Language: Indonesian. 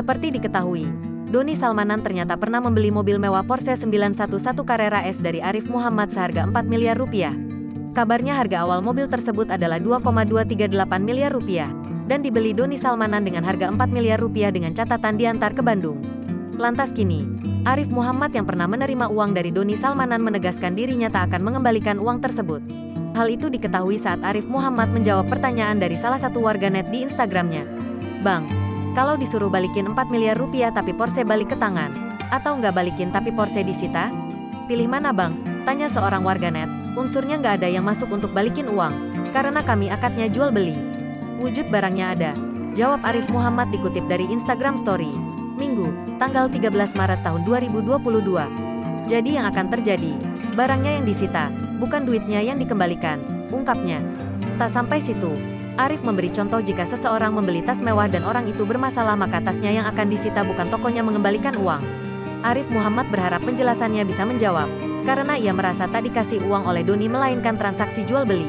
Seperti diketahui, Doni Salmanan ternyata pernah membeli mobil mewah Porsche 911 Carrera S dari Arif Muhammad seharga 4 miliar rupiah. Kabarnya harga awal mobil tersebut adalah 2,238 miliar rupiah, dan dibeli Doni Salmanan dengan harga 4 miliar rupiah dengan catatan diantar ke Bandung. Lantas kini, Arif Muhammad yang pernah menerima uang dari Doni Salmanan menegaskan dirinya tak akan mengembalikan uang tersebut. Hal itu diketahui saat Arif Muhammad menjawab pertanyaan dari salah satu warganet di Instagramnya. "Bang, kalau disuruh balikin 4 miliar rupiah tapi Porsche balik ke tangan, atau nggak balikin tapi Porsche disita? Pilih mana bang?" Tanya seorang warganet. "Unsurnya nggak ada yang masuk untuk balikin uang, karena kami akadnya jual beli. Wujud barangnya ada," jawab Arif Muhammad dikutip dari Instagram Story. Minggu, tanggal 13 Maret tahun 2022. "Jadi yang akan terjadi, barangnya yang disita, bukan duitnya yang dikembalikan," ungkapnya. Tak sampai situ, Arif memberi contoh jika seseorang membeli tas mewah dan orang itu bermasalah maka tasnya yang akan disita bukan tokonya mengembalikan uang. Arif Muhammad berharap penjelasannya bisa menjawab, karena ia merasa tak dikasih uang oleh Doni melainkan transaksi jual beli.